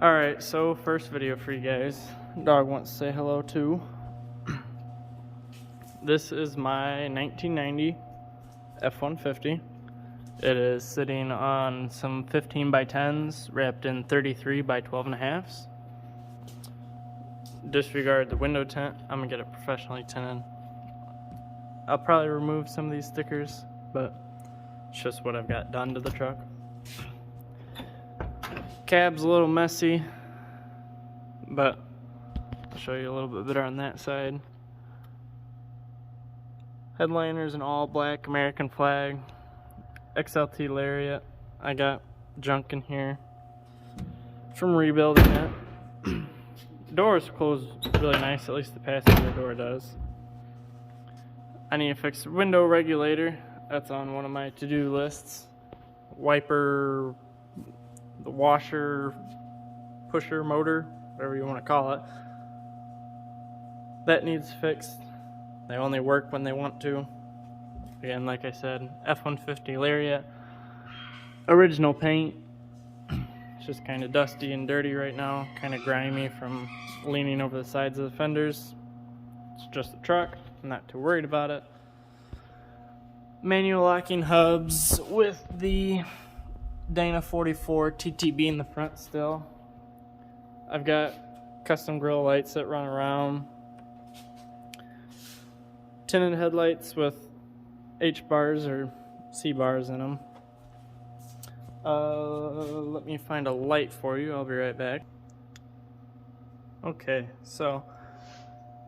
Alright, so first video for you guys. Dog wants to say hello too. This is my 1990 F150. It is sitting on some 15 by 10s wrapped in 33 by 12 and a halves. Disregard the window tint. I'm gonna get it professionally tinted. I'll probably remove some of these stickers, but it's just what I've got done to the truck. Cab's a little messy, but I'll show you a little bit better on that side. Headliner's an all black American flag, XLT lariat. I got junk in here from rebuilding it. Doors close really nice, at least the passenger door does. I need to fix the window regulator. That's on one of my to-do lists. Wiper, the washer, pusher, motor, whatever you want to call it. That needs fixed. They only work when they want to. Again, like I said, F150 lariat. Original paint. It's just kind of dusty and dirty right now. Kind of grimy from leaning over the sides of the fenders. It's just a truck. I'm not too worried about it. Manual locking hubs with the Dana 44 TTB in the front still. I've got custom grill lights that run around. Tinted headlights with H bars or C bars in them. Let me find a light for you. I'll be right back. Okay, so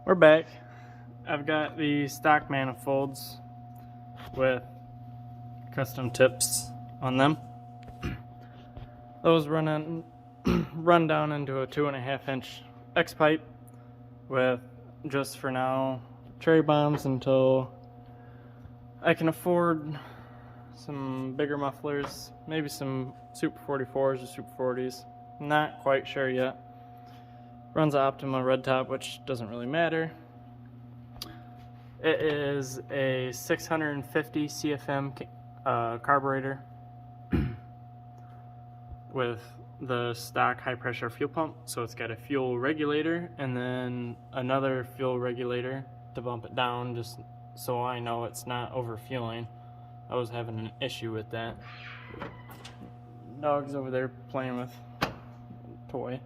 we're back. I've got the stock manifolds with custom tips on them. Those run down into a 2.5 inch X pipe with, just for now, cherry bombs until I can afford some bigger mufflers, maybe some Super 44s or Super 40s. Not quite sure yet. Runs Optima red top, which doesn't really matter. It is a 650 CFM carburetor with the stock high pressure fuel pump. So it's got a fuel regulator and then another fuel regulator to bump it down, just so I know it's not overfueling. I was having an issue with that. Dog's over there playing with a toy.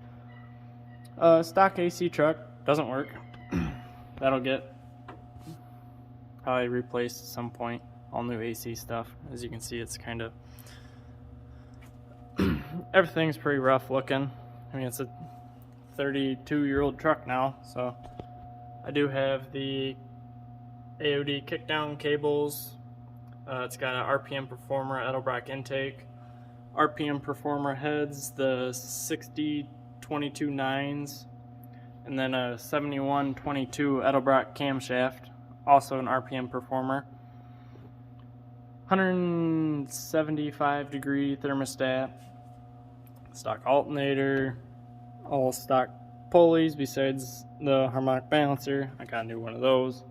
Stock AC truck doesn't work. That'll get probably replaced at some point. All new AC stuff. As you can see, it's kind of everything's pretty rough looking. I mean, it's a 32-year-old truck now, so I do have the AOD kickdown cables. It's got an RPM Performer Edelbrock intake, RPM Performer heads, the 6022 9s, and then a 7122 Edelbrock camshaft, also an RPM Performer. 175 degree thermostat, stock alternator, all stock pulleys besides the harmonic balancer. I got a new one of those,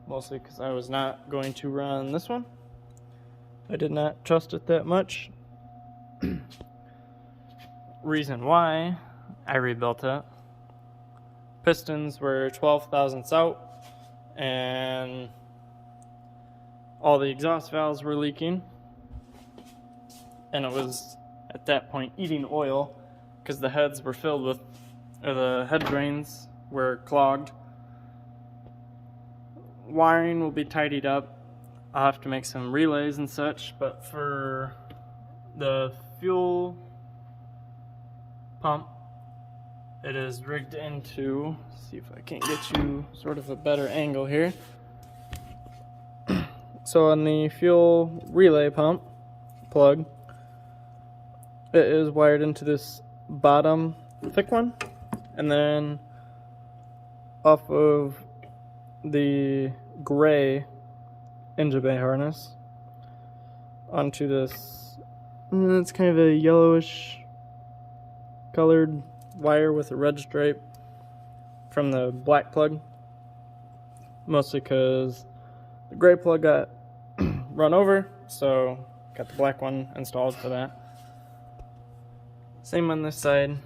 mostly because I was not going to run this one. I did not trust it that much. Reason why I rebuilt it: pistons were 12 thousandths out and all the exhaust valves were leaking, and it was at that point eating oil because the heads were filled with, or the head drains were clogged. Wiring will be tidied up. I'll have to make some relays and such, but for the fuel pump, it is rigged into, see if I can't get you sort of a better angle here. So on the fuel relay pump plug, it is wired into this bottom thick one, and then off of the gray engine bay harness onto this, it's kind of a yellowish colored wire with a red stripe from the black plug, mostly because the gray plug got run over, so got the black one installed for that. Same on this side.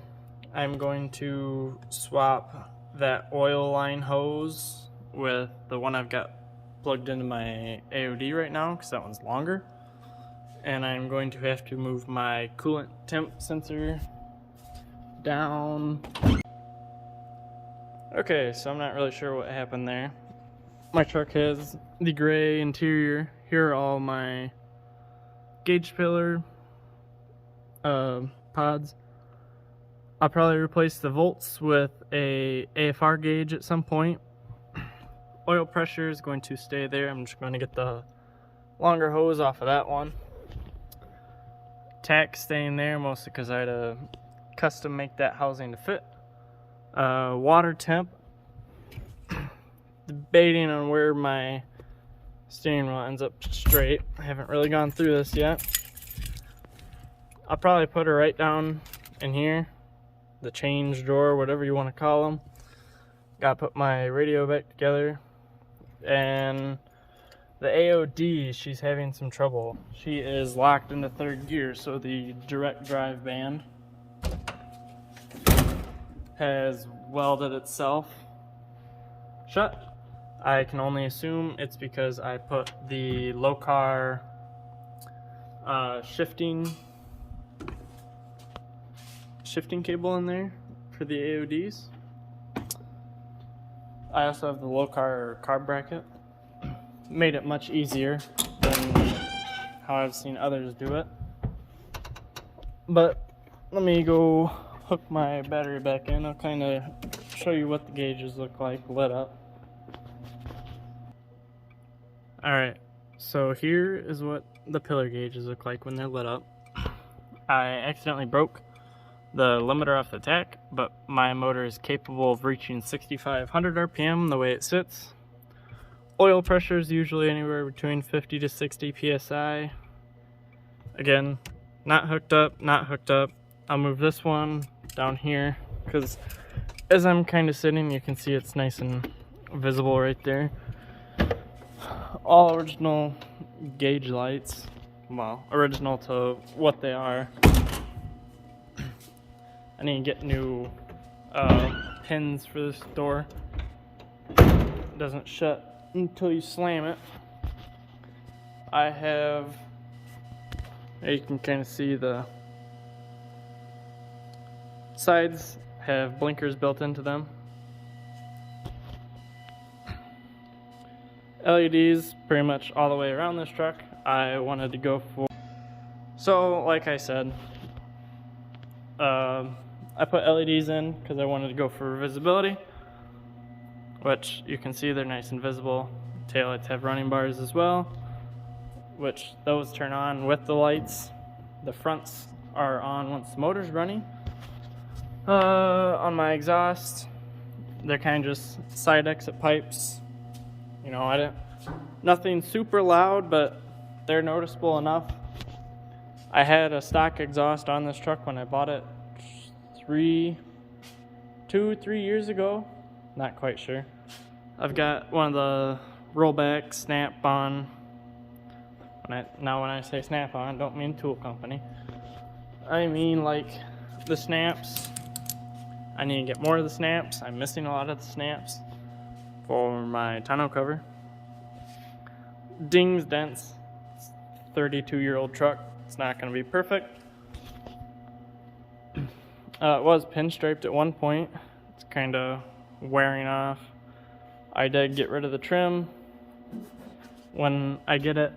I'm going to swap that oil line hose with the one I've got plugged into my AOD right now, because that one's longer. And I'm going to have to move my coolant temp sensor down. Okay, so I'm not really sure what happened there. My truck has the gray interior. Here are all my gauge pillar pods. I'll probably replace the volts with a AFR gauge at some point. Oil pressure is going to stay there. I'm just going to get the longer hose off of that one. Tack staying there, mostly because I had to custom make that housing to fit. Water temp. Debating on where my steering wheel ends up straight. I haven't really gone through this yet. I'll probably put her right down in here. The change drawer, whatever you want to call them. Gotta put my radio back together. And the AOD, she's having some trouble. She is locked into third gear, so the direct drive band has welded itself shut. I can only assume it's because I put the low-car shifting cable in there for the AODs. I also have the low-car carb bracket. Made it much easier than how I've seen others do it. But let me go hook my battery back in. I'll kind of show you what the gauges look like lit up. Alright, so here is what the pillar gauges look like when they're lit up. I accidentally broke the limiter off the tach, but my motor is capable of reaching 6,500 RPM the way it sits. Oil pressure is usually anywhere between 50 to 60 PSI. Again, not hooked up, not hooked up. I'll move this one down here, because as I'm kind of sitting, you can see it's nice and visible right there. All original gauge lights, well, original to what they are. I need to get new pins for this door. It doesn't shut until you slam it. I have, you can kind of see the sides have blinkers built into them. LEDs pretty much all the way around this truck. I wanted to go for, so like I said, I put LEDs in because I wanted to go for visibility, which you can see they're nice and visible. Taillights have running bars as well, which those turn on with the lights. The fronts are on once the motor's running. On my exhaust, they're kind of just side exit pipes. You know, nothing super loud, but they're noticeable enough. I had a stock exhaust on this truck when I bought it 3 years ago. Not quite sure. I've got one of the rollback snap-on. Now when I say snap-on, I don't mean tool company. I mean like the snaps. I need to get more of the snaps. I'm missing a lot of the snaps for my tonneau cover. Dings, dents. 32-year-old truck. It's not going to be perfect. It was pinstriped at one point. It's kind of wearing off. I did get rid of the trim. When I get it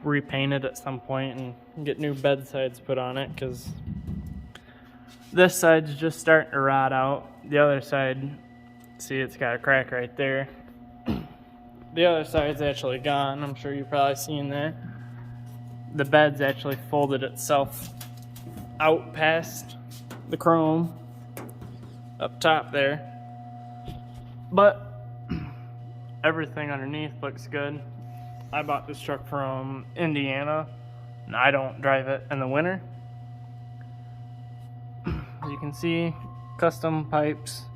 repainted at some point and get new bed sides put on it, because this side's just starting to rot out. The other side, see, it's got a crack right there. The other side's actually gone. I'm sure you've probably seen that. The bed's actually folded itself out past the chrome up top there. But everything underneath looks good. I bought this truck from Indiana, and I don't drive it in the winter. As you can see, custom pipes.